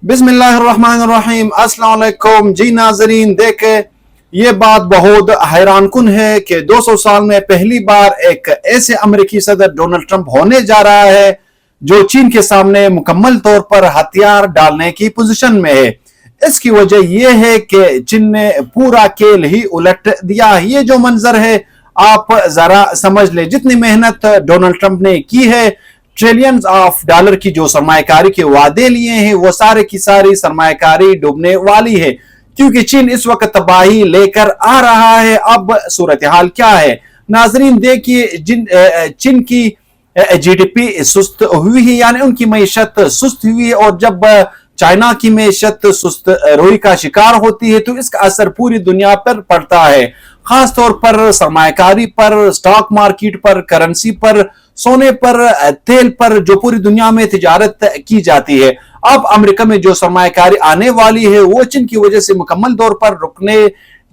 बिस्मिल्लाहिर्रहमानिर्रहीम। अस्सलाम वालेकुम जी नाजरीन, देखें ये बात बहुत हैरान कुन है कि 200 साल में पहली बार एक ऐसे अमेरिकी सदर डोनाल्ड ट्रंप होने जा रहा है जो चीन के सामने मुकम्मल तौर पर हथियार डालने की पोजीशन में है। इसकी वजह यह है कि चीन ने पूरा खेल ही उलट दिया। ये जो मंजर है आप जरा समझ ले। जितनी मेहनत डोनाल्ड ट्रंप ने की है, ट्रिलियंस ऑफ डॉलर की जो सरमायाकारी के वादे लिए हैं, वो सारे की सारी सरमायाकारी डूबने वाली है, क्योंकि चीन इस वक्त तबाही लेकर आ रहा है। अब सूरत हाल क्या है नाजरीन, देखिए चीन की जीडीपी सुस्त हुई है, यानी उनकी मईशत सुस्त हुई है, और जब चाइना की मईशत सुस्त रोई का शिकार होती है तो इसका असर पूरी दुनिया पर पड़ता है, खास तौर पर सरमायाकारी पर, स्टॉक मार्केट पर, करेंसी पर, सोने पर, तेल पर, जो पूरी दुनिया में तिजारत की जाती है। अब अमेरिका में जो सरमायाकारी आने वाली है वो चीन की वजह से मुकम्मल तौर पर रुकने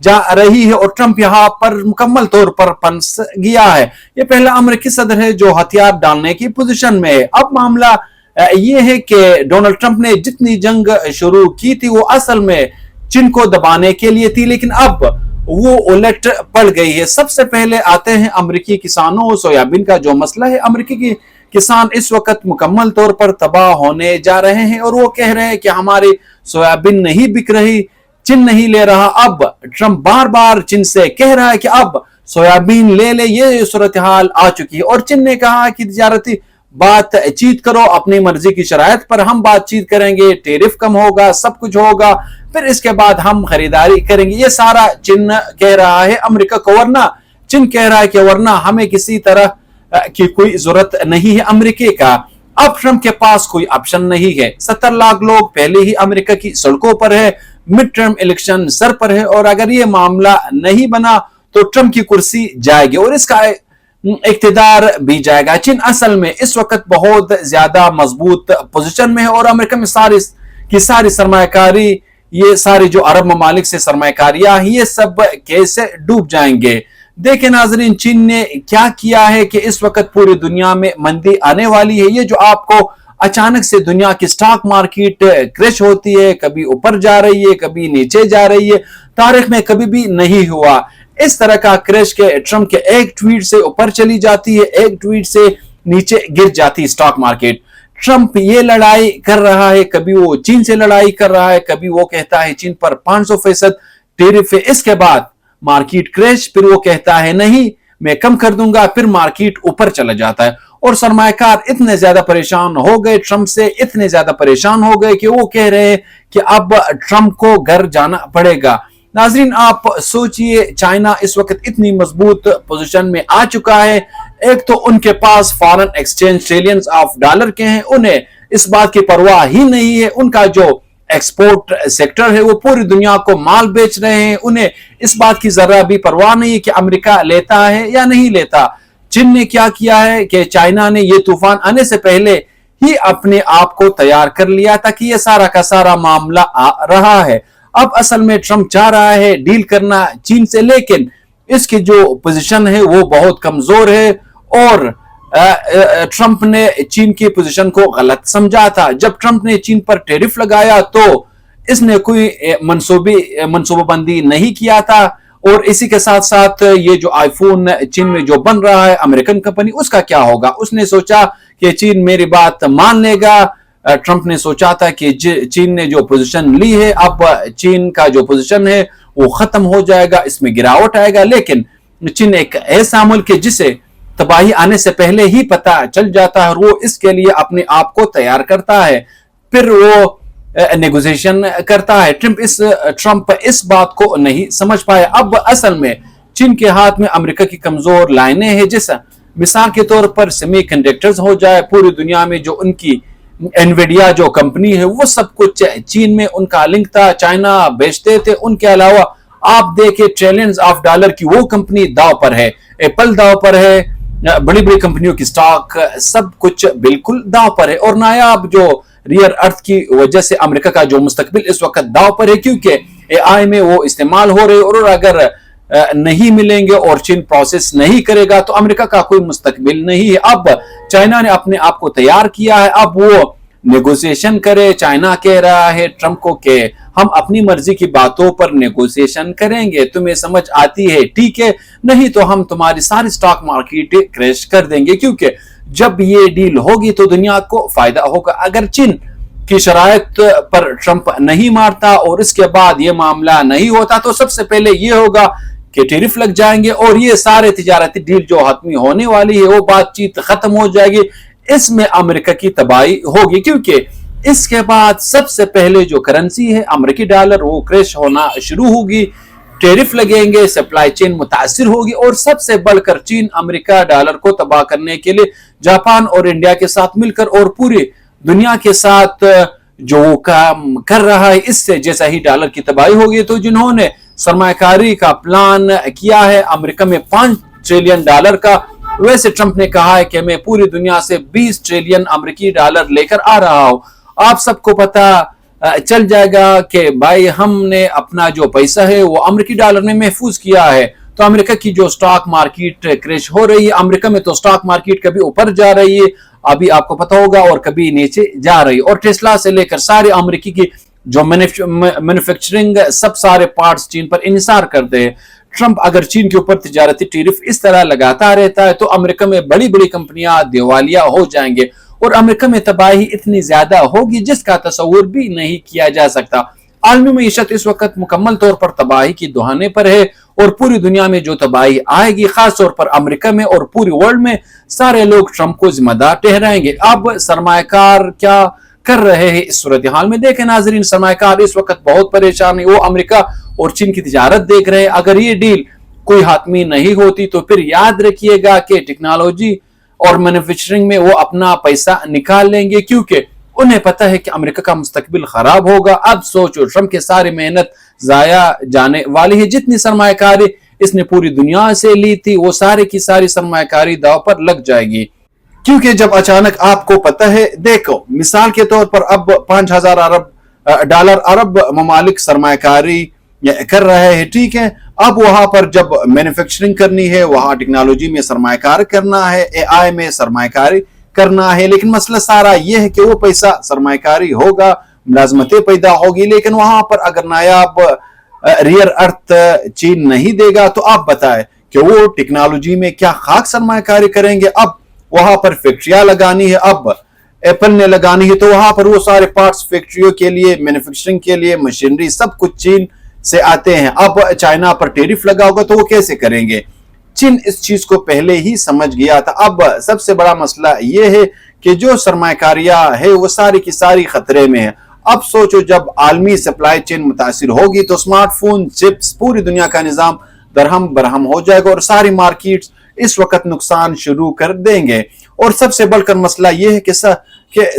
जा रही है, और ट्रंप यहां पर मुकम्मल तौर पर फंस गया है। ये पहला अमेरिकी सदर है जो हथियार डालने की पोजीशन में है। अब मामला ये है कि डोनाल्ड ट्रंप ने जितनी जंग शुरू की थी वो असल में चीन को दबाने के लिए थी, लेकिन अब वो उलट पड़ गई है। सबसे पहले आते हैं अमेरिकी किसानों, सोयाबीन का जो मसला है। अमेरिकी की किसान इस वक्त मुकम्मल तौर पर तबाह होने जा रहे हैं, और वो कह रहे हैं कि हमारी सोयाबीन नहीं बिक रही, चीन नहीं ले रहा। अब ट्रंप बार बार चीन से कह रहा है कि अब सोयाबीन ले ले, ये सूरत हाल आ चुकी है। और चीन ने कहा कि तिजारती बातचीत करो, अपनी मर्जी की शराइत पर हम बातचीत करेंगे, टैरिफ कम होगा, सब कुछ होगा, फिर इसके बाद हम खरीदारी करेंगे। ये सारा चीन कह रहा है अमेरिका को, वरना चीन कह रहा है कि वरना हमें किसी तरह की कोई जरूरत नहीं है अमेरिका का। अब ट्रंप के पास कोई ऑप्शन नहीं है। 70 लाख लोग पहले ही अमेरिका की सड़कों पर है, मिड टर्म इलेक्शन सर पर है, और अगर ये मामला नहीं बना तो ट्रंप की कुर्सी जाएगी और इसका इक्तिदार भी जाएगा। चीन असल में इस वक्त बहुत ज्यादा मजबूत पोजीशन में है, और अमेरिका में सारी की सारी सरमायाकारी, ये सारी जो अरब ममालिक से सरमायाकारियां, ये सब कैसे डूब जाएंगे। देखें नाजरीन, चीन ने क्या किया है कि इस वक्त पूरी दुनिया में मंदी आने वाली है। ये जो आपको अचानक से दुनिया की स्टॉक मार्केट क्रैश होती है, कभी ऊपर जा रही है, कभी नीचे जा रही है, तारीख में कभी भी नहीं हुआ इस तरह का क्रैश के ट्रंप के एक ट्वीट से ऊपर चली जाती है, एक ट्वीट से नीचे गिर जाती है स्टॉक मार्केट। ट्रंप ये लड़ाई कर रहा है, कभी वो चीन से लड़ाई कर रहा है, कभी वो कहता है चीन पर 500% टैरिफ है, इसके बाद मार्केट क्रैश, फिर वो कहता है नहीं मैं कम कर दूंगा, फिर मार्केट ऊपर चला जाता है। और सरमायाकार इतने ज्यादा परेशान हो गए, ट्रंप से इतने ज्यादा परेशान हो गए कि वो कह रहे हैं कि अब ट्रंप को घर जाना पड़ेगा। नाजरीन आप सोचिए, चाइना इस वक्त इतनी मजबूत पोजीशन में आ चुका है। एक तो उनके पास foreign exchange trillions of dollar के हैं, उन्हें इस बात की परवाह ही नहीं है। उनका जो एक्सपोर्ट सेक्टर है वो पूरी दुनिया को माल बेच रहे हैं, उन्हें इस बात की जरा भी परवाह नहीं है कि अमेरिका लेता है या नहीं लेता। चीन ने क्या किया है कि चाइना ने ये तूफान आने से पहले ही अपने आप को तैयार कर लिया था कि ये सारा का सारा मामला आ रहा है। अब असल में ट्रंप चाह रहा है डील करना चीन से, लेकिन इसकी जो पोजीशन है वो बहुत कमजोर है, और ट्रंप ने चीन की पोजीशन को गलत समझा था। जब ट्रंप ने चीन पर टैरिफ लगाया तो इसने कोई मंसूबाबंदी नहीं किया था, और इसी के साथ साथ ये जो आईफोन चीन में जो बन रहा है अमेरिकन कंपनी, उसका क्या होगा। उसने सोचा कि चीन मेरी बात मान लेगा। ट्रंप ने सोचा था कि चीन ने जो पोजीशन ली है, अब चीन का जो पोजीशन है वो खत्म हो जाएगा, इसमें गिरावट आएगा। लेकिन चीन एक ऐसा मुल्क है जिसे तबाही आने से पहले ही पता चल जाता है, और वो इसके लिए अपने आप को तैयार करता है, फिर वो नेगोशिएशन करता है। ट्रंप इस बात को नहीं समझ पाया। अब असल में चीन के हाथ में अमेरिका की कमजोर लाइनें हैं, जैसा मिसाल के तौर पर सेमीकंडक्टर्स हो जाए, पूरी दुनिया में जो उनकी एनवीडिया जो कंपनी है वो सब कुछ चीन में उनका लिंक था, चाइना बेचते थे। उनके अलावा आप देखें ट्रिलियंस ऑफ डॉलर की वो कंपनी दाव पर है, एप्पल दाव पर है, बड़ी बड़ी कंपनियों की स्टॉक, सब कुछ बिल्कुल दाव पर है। और नायाब जो रियर अर्थ की वजह से अमेरिका का जो मुस्तकबिल इस वक्त दाव पर है, क्योंकि एआई में वो इस्तेमाल हो रहे, और अगर नहीं मिलेंगे और चीन प्रोसेस नहीं करेगा तो अमेरिका का कोई मुस्तकबिल नहीं है। अब चाइना ने अपने आप को तैयार किया है, अब वो नेगोशिएशन करे। चाइना कह रहा है ट्रंप को कि हम अपनी मर्जी की बातों पर नेगोशिएशन करेंगे, तुम्हें समझ आती है ठीक है, नहीं तो हम तुम्हारी सारी स्टॉक मार्केट क्रैश कर देंगे, क्योंकि जब ये डील होगी तो दुनिया को फायदा होगा। अगर चीन की शराइत पर ट्रंप नहीं मारता और इसके बाद ये मामला नहीं होता तो सबसे पहले ये होगा कि टैरिफ लग जाएंगे और ये सारे तिजारती डील जो हतमी होने वाली है वो बातचीत खत्म हो जाएगी। इसमें अमेरिका की तबाही होगी, क्योंकि इसके बाद सबसे पहले जो करेंसी है अमेरिकी डॉलर वो क्रैश होना शुरू होगी, टैरिफ लगेंगे, सप्लाई चेन मुतासिर होगी और सबसे बढ़कर चीन अमेरिका डॉलर को तबाह करने के लिए जापान और इंडिया के साथ मिलकर और पूरी दुनिया के साथ जो काम कर रहा है, इससे जैसा ही डॉलर की तबाही होगी। तो जिन्होंने सरमायाकारी का प्लान किया है अमेरिका में $5 ट्रिलियन का, वैसे ट्रंप ने कहा है कि मैं पूरी दुनिया से 20 ट्रिलियन अमेरिकी डॉलर लेकर आ रहा हूं। आप सबको पता चल जाएगा कि भाई हमने अपना जो पैसा है वो अमेरिकी डॉलर में महफूज किया है। तो अमेरिका की जो स्टॉक मार्केट क्रैश हो रही है, अमेरिका में तो स्टॉक मार्केट कभी ऊपर जा रही है अभी आपको पता होगा और कभी नीचे जा रही है, और टेस्ला से लेकर सारे अमेरिकी की जो मैन्युफैक्चरिंग सब सारे पार्ट्स चीन पर इन्हिसार करते हैं। ट्रंप अगर चीन के ऊपर तिजारती टैरिफ इस तरह लगाता रहता है तो अमेरिका में बड़ी बड़ी कंपनियां दिवालिया हो जाएंगे और अमेरिका में तबाही इतनी ज्यादा होगी जिसका तस्वुर भी नहीं किया जा सकता। आलमी मईशत इस वक्त मुकम्मल तौर पर तबाही की दुहाने पर है और पूरी दुनिया में जो तबाही आएगी खास तौर पर अमेरिका में और पूरी वर्ल्ड में सारे लोग ट्रंप को जिम्मेदार ठहराएंगे। अब सरमायाकार क्या कर रहे हैं इस सूरत हाल में? देखें नाजरीन, सरमायाकार इस वक्त बहुत परेशान है, वो अमेरिका और चीन की तिजारत देख रहे हैं। अगर ये डील कोई हातमी नहीं होती तो फिर याद रखिएगा कि टेक्नोलॉजी और मैन्युफैक्चरिंग में वो अपना पैसा निकाल लेंगे, क्योंकि उन्हें पता है कि अमेरिका का मुस्तकबिल खराब होगा। अब सोचो ट्रंप की सारी मेहनत जाया जाने वाली है, जितनी सरमायाकारी इसने पूरी दुनिया से ली थी वो सारी की सारी सरमायाकारी दाव पर लग जाएगी। क्योंकि जब अचानक आपको पता है, देखो मिसाल के तौर पर अब $5,000 अरब ममालिक सरमायाकारी कर रहे हैं, ठीक है। अब वहां पर जब मैन्युफैक्चरिंग करनी है, वहां टेक्नोलॉजी में सरमायाकार करना है, एआई में सरमायाकारी करना है, लेकिन मसला सारा यह है कि वो पैसा सरमायाकारी होगा, मुलाजमतें पैदा होगी, लेकिन वहां पर अगर नायाब रियर अर्थ चीन नहीं देगा तो आप बताएं कि वो टेक्नोलॉजी में क्या खाक सरमायाकारी करेंगे। अब वहां पर फैक्ट्रियां लगानी है, अब एप्पल ने लगानी है, तो वहां पर वो सारे पार्ट्स फैक्ट्रियों के लिए, मैन्युफैक्चरिंग के लिए, मशीनरी सब कुछ चीन से आते हैं। अब चाइना पर टैरिफ लगा होगा तो वो कैसे करेंगे? चीन इस चीज को पहले ही समझ गया था। अब सबसे बड़ा मसला यह है कि जो सरमायाकारियां है वो सारी की सारी खतरे में है। अब सोचो जब आलमी सप्लाई चेन मुतासिर होगी तो स्मार्टफोन, चिप्स, पूरी दुनिया का निजाम दरहम बरहम हो जाएगा और सारी मार्केट्स इस वक्त नुकसान शुरू कर देंगे। और सबसे बढ़कर मसला यह है कि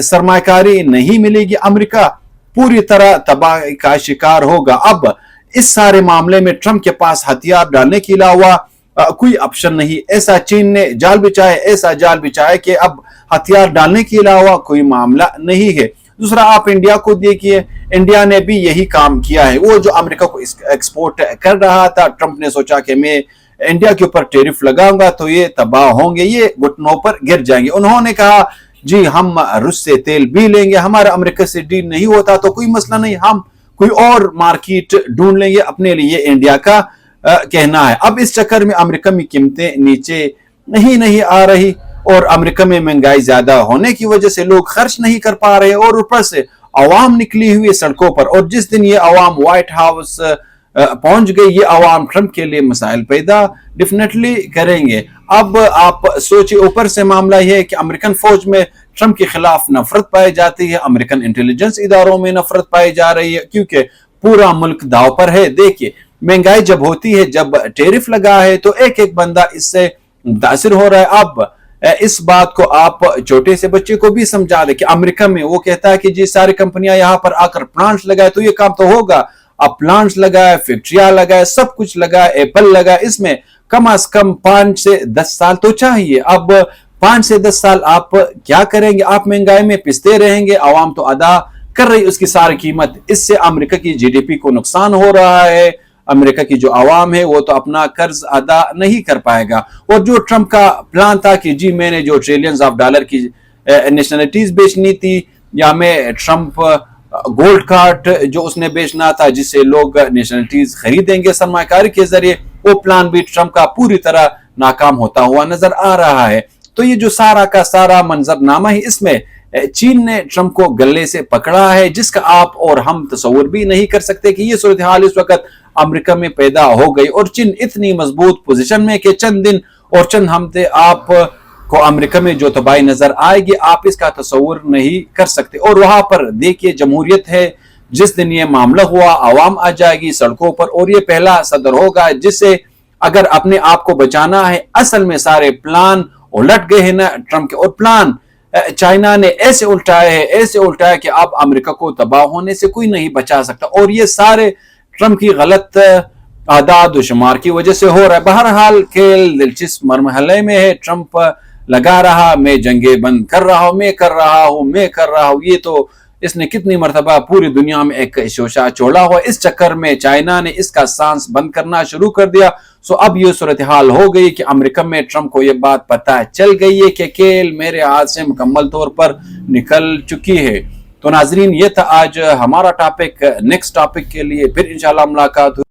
सरमायाकारी नहीं मिलेगी, अमेरिका पूरी तरह तबाही का शिकार होगा। अब इस सारे मामले में ट्रंप के पास हथियार डालने के अलावा कोई ऑप्शन नहीं। ऐसा चीन ने जाल बिछाया, ऐसा जाल बिछाया कि अब हथियार डालने के अलावा कोई मामला नहीं है। दूसरा, आप इंडिया को देखिए, इंडिया ने भी यही काम किया है। वो जो अमेरिका को एक्सपोर्ट कर रहा था, ट्रंप ने सोचा कि मैं इंडिया के ऊपर टैरिफ लगाऊंगा तो ये तबाह होंगे, ये घुटनों पर गिर जाएंगे। उन्होंने कहा जी हम रूस से तेल भी लेंगे, हमारा अमेरिका से डील नहीं होता तो कोई मसला नहीं, हम कोई और मार्केट ढूंढ लेंगे अपने लिए, इंडिया का कहना है। अब इस चक्कर में अमेरिका में कीमतें नीचे नहीं आ रही और अमेरिका में महंगाई ज्यादा होने की वजह से लोग खर्च नहीं कर पा रहे और ऊपर से अवाम निकली हुई सड़कों पर। और जिस दिन ये अवाम व्हाइट हाउस पहुंच गई, ये अवाम ट्रंप के लिए मसाइल पैदा डेफिनेटली करेंगे। अब आप सोचिए, ऊपर से मामला यह है कि अमेरिकन फौज में ट्रंप के खिलाफ नफरत पाई जाती है, अमेरिकन इंटेलिजेंस इदारों में नफरत पाई जा रही है, क्योंकि पूरा मुल्क दाव पर है। देखिए महंगाई जब होती है, जब टैरिफ लगा है तो एक एक बंदा इससे मुतासिर हो रहा है। अब इस बात को आप छोटे से बच्चे को भी समझा दे कि अमेरिका में वो कहता है कि जी सारी कंपनियां यहाँ पर आकर प्लांट्स लगाए तो ये काम तो होगा। अब प्लांट्स लगाए, फैक्ट्रियां लगाए, सब कुछ लगाए, एप्पल लगाए, इसमें कम से कम 5 से 10 साल तो चाहिए। अब 5 से 10 साल आप क्या करेंगे? आप महंगाई में पिसते रहेंगे, आवाम तो अदा कर रही उसकी सारी कीमत। इससे अमेरिका की जीडीपी को नुकसान हो रहा है, अमेरिका की जो आवाम है वो तो अपना कर्ज अदा नहीं कर पाएगा। और जो ट्रंप का प्लान था कि जी मैंने जो ट्रिलियंस ऑफ डॉलर की नेशनलिटीज बेचनी थी, یا ہمیں ٹرمپ گولڈ کارڈ جو اس نے بیچنا تھا جس سے لوگ نیشنلٹیز خریدیں گے سرمایہ کاری کے ذریعے، وہ پلان بھی ٹرمپ کا پوری طرح ناکام ہوتا ہوا نظر آ رہا ہے۔ تو یہ جو سارا کا سارا منظرنامہ ہے، اس میں چین نے ٹرمپ کو گلے سے پکڑا ہے، جس کا آپ اور ہم تصور بھی نہیں کر سکتے کہ یہ صورتحال اس وقت امریکہ میں پیدا ہو گئی، اور چین اتنی مضبوط پوزیشن میں کہ چند دن اور چند ہفتے آپ کو امریکہ میں جو تباہی نظر آئے گی آپ اس کا تصور نہیں کر سکتے۔ اور وہاں پر دیکھیے جمہوریت ہے، جس دن یہ معاملہ ہوا عوام آ جائے گی سڑکوں پر، اور یہ پہلا صدر ہوگا جس سے اگر اپنے آپ کو بچانا ہے، اصل میں سارے پلان الٹ گئے ہیں نا ٹرمپ کے، اور پلان چائنا نے ایسے الٹائے کہ اب امریکہ کو تباہ ہونے سے کوئی نہیں بچا سکتا، اور یہ سارے ٹرمپ کی غلط اعداد و شمار کی وجہ سے ہو رہا ہے۔ بہرحال کھیل دلچسپ مرحلے میں ہے، ٹرمپ لگا رہا میں جنگیں بند کر رہا ہوں، یہ تو اس نے کتنی مرتبہ پوری دنیا میں ایک شوشہ چھوڑا ہوا، اس چکر میں چائنا نے اس کا سانس بند کرنا شروع کر دیا۔ سو اب یہ صورتحال ہو گئی کہ امریکہ میں ٹرمپ کو یہ بات پتہ چل گئی ہے کہ کھیل میرے ہاتھ سے مکمل طور پر نکل چکی ہے۔ تو ناظرین یہ تھا آج ہمارا ٹاپک، نیکسٹ ٹاپک کے لیے پھر انشاءاللہ ملاقات